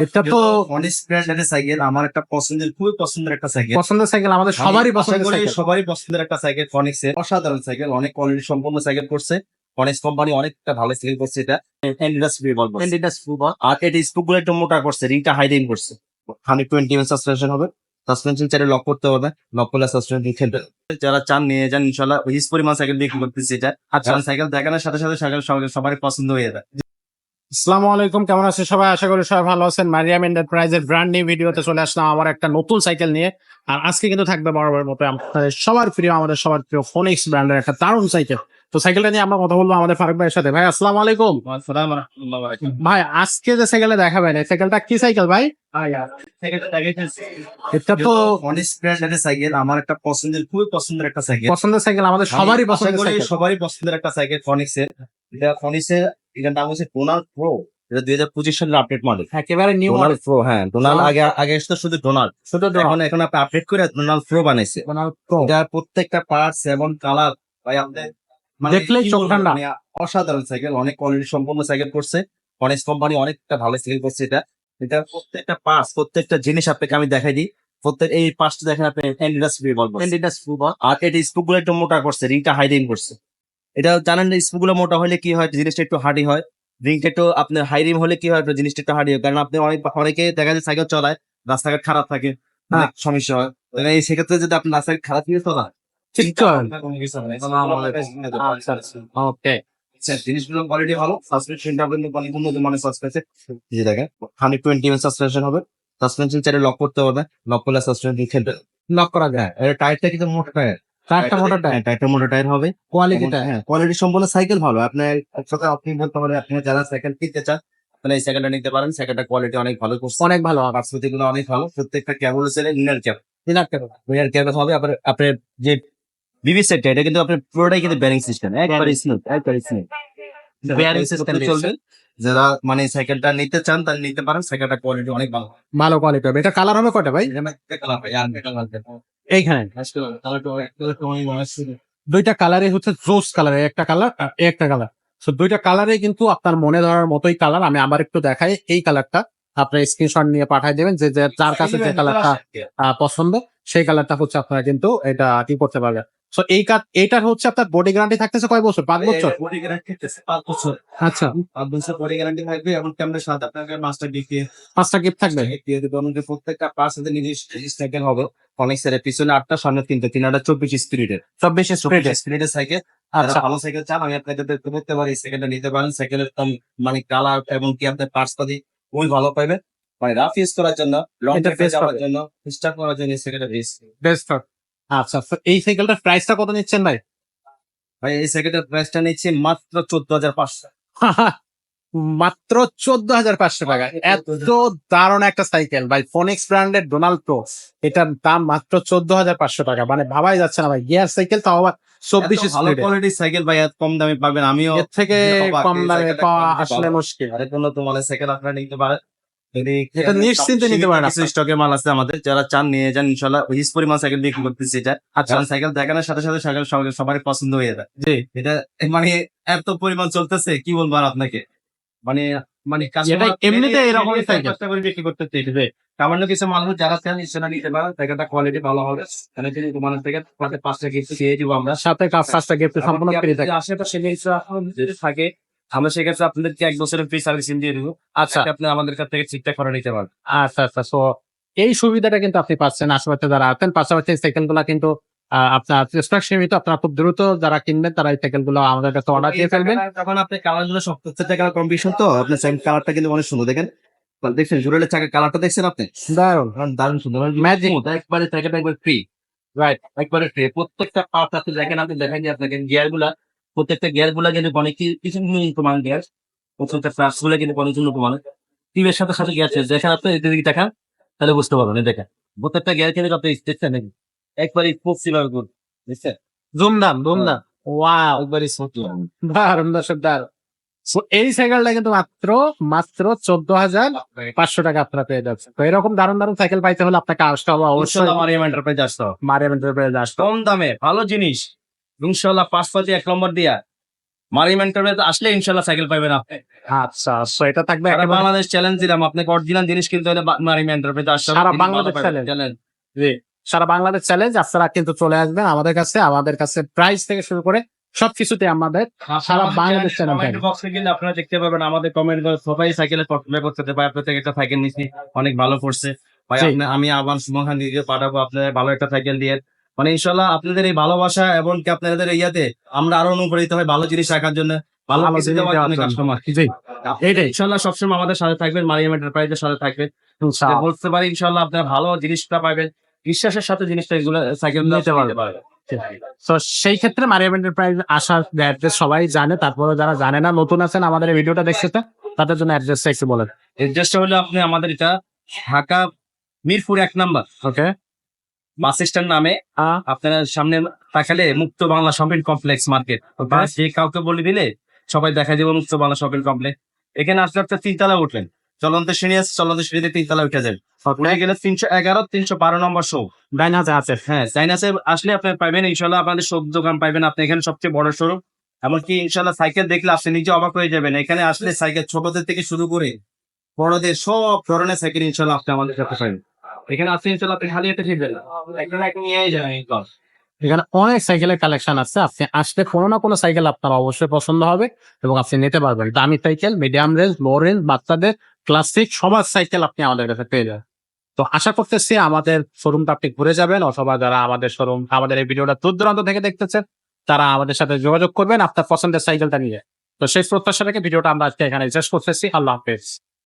এটা তো অনেক ব্র্যান্ডের সাইকেল, আমার একটা পছন্দের, খুবই পছন্দের একটা সাইকেল। পছন্দের সাইকেল, আমাদের সবারই পছন্দের সাইকেল। সবারই পছন্দের একটা সাইকেল ফনিক্স এর, অসাধারণ সাইকেল, অনেক কোয়ালিটি সম্পন্ন সাইকেল করছে ফনিক্স কোম্পানি, অনেকটা ভালো সাইকেল করছে। এটা ইন্ডাস্ট্রি বলবো, আর এটা স্পুক গুলো একটু মোটা করছে, রিংটা হাই রিং করছে। 120 mm সাসপেনশন হবে, সাসপেনশন চাইলে লক করতে হবে, লক করলে সাসপেনশন খেলবে। যারা চান নিয়ে যান, ইনশাল্লাহ হিস পরিমাণ সাইকেল বিক্রি করতেছি এটা। আচ্ছা, সাইকেল দেখানোর সাথে সাথে সাইকেল সবারই পছন্দ হয়ে যায়। আসসালামু আলাইকুম, কেমন আছেন সবাই? আশা করি সবাই ভালো আছেন। মারিয়াম এন্টারপ্রাইজের ব্র্যান্ড নিউ ভিডিওতে চলে আসলাম আমার একটা নতুন সাইকেল নিয়ে। আর আজকে কিন্তু থাকবে বরাবর মতো আমাদের সবার প্রিয় ফোনিক্স ব্র্যান্ডের একটা দারুণ সাইকেল। তো সাইকেলটা নিয়ে আমরা কথা বলবো আমাদের ফারুক ভাইয়ের সাথে। ভাই আসসালামু আলাইকুম। ভাই আজকে যে সাইকেলে দেখাবেন, এই সাইকেলটা কি সাইকেল ভাই? এটা তো অনেক ব্র্যান্ডের সাইকেল, আমার একটা পছন্দের, খুবই পছন্দের একটা সাইকেল। পছন্দের সাইকেল, আমাদের সবারই পছন্দের সাইকেল। সবারই পছন্দের একটা সাইকেল ফনিক্স এর। এটা ফনিক্স এর, এটার নাম হচ্ছে ডোনাল্ড প্রো। এটা 2025 সালের আপডেট মডেল, একেবারে নিউ ডোনাল্ড প্রো। হ্যাঁ, ডোনাল্ড আগে আসতো শুধু ডোনাল্ড, এখন আপনি আপডেট করে ডোনাল্ড প্রো বানাইছে। এটা প্রত্যেকটা পার্টস এবং কালার ভাই আপনি দেখলেই চোখ ঠান্ডা। অসাধারণ সাইকেল, অনেক কোয়ালিটি সম্পন্ন সাইকেল করছে ফনিক্স কোম্পানি, অনেকটা ভালো সাইকেল করছে। এটা প্রত্যেকটা পার্টস, প্রত্যেকটা জিনিস আপনাকে আমি দেখাই দিই। প্রত্যেক এই পার্টস দেখেন আপনি ইন্ডাস্ট্রি বলবো, আর এটা স্পুক গুলো একটু মোটা করছে, রিংটা হাই রিং করছে। এটা জানেন না, স্পুক গুলো মোটা হলে কি হয়, জিনিসটা একটু হার্ডি হয়। রিংটা একটু আপনার হাই রিং হলে কি হয়, জিনিসটা একটু হার্ডি হয়। কারণ আপনি অনেকে দেখা যায় সাইকেল চলায়, রাস্তাঘাট খারাপ থাকে, অনেক সমস্যা হয়। এই সেক্ষেত্রে যদি আপনি রাস্তাঘাট খারাপ দিয়ে চলান, ওকে, জিনিসগুলো কোয়ালিটি ভালো, সাসপেনশনটা কিন্তু উন্নত মানের সাসপেনশন। এই যে দেখেন 120 mm সাসপেনশন হবে, সাসপেনশন চাইলে লক করতে হবে, লক করলে সাসপেনশন খেলবে। লক করা যায়। এর টায়ারটা কিন্তু মোটা টায়ার, চারটা মোটর টায়ার, টায়ারটা মোটা টায়ার হবে। কোয়ালিটিটা হ্যাঁ, কোয়ালিটি সম্পন্ন সাইকেল ভালো। আপনার একসাথে আপনি বলতে পারেন, আপনি যারা সাইকেল কিনতে চান তাহলে এই সাইকেলটা নিতে পারেন। সাইকেলটা কোয়ালিটি অনেক ভালো করছে, অনেক ভালো। পার্সপেক্টিভ গুলো অনেক ভালো। প্রত্যেকটা ক্যাবল হচ্ছে ইনার ক্যাব, দিনার হবে। আপনার যে বিবি সেটটা, এটা কিন্তু আপনার পুরোটাই কিন্তু ব্যারিং সিস্টেম, একবারে স্মুথ, বেয়ারিং সিস্টেম চলবে। যারা মানে সাইকেলটা নিতে চান তারা নিতে পারেন। সাইকেলটা কোয়ালিটি অনেক ভালো, ভালো কোয়ালিটি হবে। এটা কালার হবে কয়টা ভাই? এইখানে দুইটা কালারে হচ্ছে জোস কালার, একটা কালার একটা কালার। তো দুইটা কালারে কিন্তু আপনার মনে ধরার মতোই কালার। আমি আবার একটু দেখাই, এই কালারটা আপনার স্ক্রিনশট নিয়ে পাঠিয়ে দেবেন। যে যার কাছে যে কালারটা পছন্দ, সেই কালারটা হচ্ছে আপনারা কিন্তু এটা কি করতে পারবেন। তো এইটার হচ্ছে আপনার বডি গ্যারান্টি থাকতেছে কয় বছর? 5 বছর। বডি গ্যারান্টি 5 বছর। আচ্ছা, 5 বছর বডি গ্যারান্টি থাকবে। এবং ক্যামেরার সাথে আপনাকে মাস্টার গিফট, 5টা গিফট থাকবে। প্রত্যেকটা পার্টস সাথে নিজস্ব সাইকেল হবে। ফনিক্স এর পিছনে 8টা, সামনে 3টা, 24 স্পিরিটের, 24 স্পিরিটের সাইকেল। আচ্ছা, ভালো সাইকেল চান, আমি আপনাকে দেখতে পারি, সাইকেলটা নিতে পারেন। সাইকেলের মানে কালার এবং কি আপনার পার্টস পাতি খুবই ভালো পাইবেন। মানে রাফ ইউজ করার জন্য, লং ট্রিপে যাওয়ার জন্য, স্টার্ট করার জন্য সাইকেলটা বেস্ট। আচ্ছা, তো এই সাইকেলটার প্রাইসটা কত নিচ্ছেন ভাই? ভাই এই সাইকেলটার প্রাইসটা নিচ্ছে মাত্র 14,500। মাত্র 14,500 টাকা। এত দারুণ একটা সাইকেল ভাই, ফোনিক্স ব্র্যান্ডের ডোনাল্ড প্রো, এটার দাম মাত্র 14,500 টাকা। মানে ভাবাই যাচ্ছে না ভাই, গিয়ার সাইকেল, তাও আবার 24 ভালো স্পিডে। কোয়ালিটির সাইকেল ভাই এত কম দামে পাবেন, আমিও এর থেকে অবাক। কম এই দামে সাইকেলটা পাওয়া quality আসলে ভালো। মুশকিল। আরেক উন্নত মানের সাইকেল আপনারা নিতে পারেন। যদি এটা নিশ্চিন্তে নিতে পারেন কিছু স্টকে মাল আছে আমাদের, যারা চান নিয়ে যান, ইনশাল্লাহ হিস পরিমাণ সাইকেল বিক্রি করতেছি এটা। আচ্ছা, কারণ সাইকেল দেখানোর সাথে সাথে সাইকেল সবারই পছন্দ হয়ে যায়। জি, এটা মানে এত পরিমাণ চলতেছে, কি বলবো আর আপনাকে। মানে মানে এটা এমনিতে এরকমই সাইকেল। চেষ্টা করে বিক্রি করতেছে। সামান্য কিছু মানুষ যারা চান সেটা নিতে পারেন, সাইকেলটা কোয়ালিটি ভালো হবে। এখানে যদি তোমার থেকে 5টা গিফট দিয়ে দিব আমরা, সাথে 5টা গিফট সম্পূর্ণ ফ্রি থাকে। আশেপাশে যদি থাকে, আমরা সেক্ষেত্রে আপনাদেরকে 1 বছরের ফ্রি সার্ভিসিং দিয়ে দিব। আচ্ছা, আপনি আমাদের কাছ থেকে ঠিকঠাক করে নিতে পারবেন। আচ্ছা, আচ্ছা। তো এই সুবিধাটা কিন্তু আপনি পাচ্ছেন আশেপাশে যারা আছেন। পাশাপাশি সাইকেল গুলা কিন্তু আপনার স্টক সীমিত, আপনারা খুব দ্রুত যারা কিনবেন তারা এই সাইকেল গুলো আমাদের কাছে অর্ডার দিয়ে ফেলবেন। তখন আপনি কালার গুলো সব প্রত্যেকটা কালার কম্বিনেশন, তো আপনার কালারটা কিন্তু অনেক সুন্দর। দেখেন, দেখছেন জুড়েলের চাকার কালারটা দেখছেন আপনি, দারুণ, দারুণ সুন্দর, ম্যাজিক, একবারে চাকাটা একবার ফ্রি, রাইট, একবারে ফ্রি। প্রত্যেকটা পার্ট আপনি দেখেন, আপনি দেখেন যে আপনাকে গিয়ার গুলা, প্রত্যেকটা গিয়ার গুলা কিন্তু অনেক কিছু প্রমাণ গিয়ার, প্রত্যেকটা প্লাস গুলা কিন্তু অনেক জন্য প্রমাণ। টিভের সাথে সাথে গিয়ার চেঞ্জ দেখেন, আপনি এদিকে দেখান তাহলে বুঝতে পারবেন। দেখেন প্রত্যেকটা গিয়ার কিন্তু আপনি দেখছেন নাকি একবারে পশ্চিমবঙ্গ গুড, বুঝছেন, ধুমধাম ধুমধাম। ওয়াও, একবারে স্মুথ। দারুণ দর্শক, দারুণ। So, এই সাইকেলটা কিন্তু মাত্র 14,500 টাকা আপনারা পেয়ে যাচ্ছেন। তো এরকম দারুণ দারুণ সাইকেল পাইতে হলে আপনাকে আসতে হবে অবশ্যই মারিয়াম এন্টারপ্রাইজ আসতে হবে। মারিয়াম এন্টারপ্রাইজে আসতে হবে। কম দামে ভালো জিনিস, ইনশাল্লাহ 5 1 নম্বর দিয়া মারিয়াম এন্টারপ্রাইজ আসলে ইনশাল্লাহ সাইকেল পাবেন আপনি। আচ্ছা, সো এটা থাকবে সারা একেবারে বাংলাদেশ চ্যালেঞ্জ দিলাম, আপনাকে অরিজিনাল জিনিস কিনতে হলে মারিয়াম এন্টারপ্রাইজ আসতে হবে। সারা তিনি বাংলাদেশ ভালো পাবেন, challenge। challenge। জি, সারা বাংলাদেশ চ্যালেঞ্জ। আপনারা কিন্তু চলে আসবেন আমাদের কাছে প্রাইস থেকে শুরু করে সবকিছুতে আমাদের সারা বাংলাদেশ চ্যালেঞ্জ কমেন্ট থাকবে। বক্সে গেলে আপনারা দেখতে পাবেন আমাদের কমেন্ট করে সবাই সাইকেলের পছন্দ করতে ভাই আপনার থেকে একটা সাইকেল নিছি, অনেক ভালো করছে ভাই। জি। আমি আবার সুমন খান দিকে পাঠাবো আপনাদের ভালো একটা সাইকেল দিয়ে। মানে ইনশাল্লাহ আপনাদের এই ভালোবাসা এবং কি আপনাদের ইয়াতে আমরা আরো অনুপ্রাণিত হয় ভালো জিনিস রাখার জন্য, ভালো ভালো কিছু জিনিস দেওয়ার দেওয়ার জন্য জন্য। কাস্টমার। জি, এইটাই। ইনশাল্লাহ সবসময় আমাদের সাথে থাকবেন, মারিয়াম এন্টারপ্রাইজের সাথে থাকবেন। ইনশাআল্লাহ। বলতে পারি ইনশাল্লাহ আপনারা ভালো জিনিসটা পাবেন, বিশ্বাসের সাথে জিনিসটা এগুলো সাইকেল নিতে পারবেন। তো সেই ক্ষেত্রে মারিয়াম এন্টারপ্রাইজ আসার অ্যাড্রেস সবাই জানে, তারপরে যারা জানে না নতুন আছেন আমাদের এই ভিডিওটা দেখতেছে তাদের জন্য অ্যাড্রেসটা একটু বলেন। এড্রেসটা হলো আপনি আমাদের এটা Dhaka Mirpur 1 number okay. Bus stand নামে আপনারা সামনে তাকালে মুক্ত বাংলা শপিং কমপ্লেক্স মার্কেট, বা যে কাউকে বলে দিলে সবাই দেখা যাবে মুক্ত বাংলা শপিং কমপ্লেক্স। এখানে আসলে আপনার 3 তলা উঠলেন, চলন্ত সিঁড়ি আছে, চলন্ত সিঁড়িতে 3 তলা উঠে যাবেন, উঠে গেলে 311 312 নম্বর শো ডাইন হাতে আছে। হ্যাঁ চাইনাসে আসলে আপনি পাবেন ইনশাল্লাহ, আপনাদের সব দোকান পাবেন আপনি এখানে, সবচেয়ে বড় শোরুম। এমনকি ইনশাল্লাহ সাইকেল দেখলে আপনি নিজে অবাক হয়ে যাবেন, এখানে আসলে সাইকেল ছোটদের থেকে শুরু করে বড়দের সব ধরনের সাইকেল ইনশাল্লাহ আপনি আমাদের কাছে পাবেন। এখানে আসলে ইনশাল্লাহ আপনি খালি হাতে ফিরবেন না, একটা নিয়েই যাবেন। এখানে অনেক সাইকেলের কালেকশন আছে, আপনি আসলে কোনো না কোনো সাইকেল আপনার অবশ্যই পছন্দ হবে এবং আপনি নিতে পারবেন। দামি সাইকেল, মিডিয়াম রেঞ্জ, লো রেঞ্জ, বাচ্চাদের ক্লাসিক সবার সাইকেল আপনি আমাদের কাছে পেয়ে যাবেন। তো আশা করতেছি আমাদের শোরুমটা আপনি ঘুরে যাবেন, অথবা যারা আমাদের এই ভিডিওটা দূর দূরান্ত থেকে দেখতেছেন তারা আমাদের সাথে যোগাযোগ করবেন আপনার পছন্দের সাইকেলটা নিয়ে। তো সেই প্রত্যাশা রেখে ভিডিওটা আমরা আজকে এখানে শেষ করতেছি। আল্লাহ হাফেজ।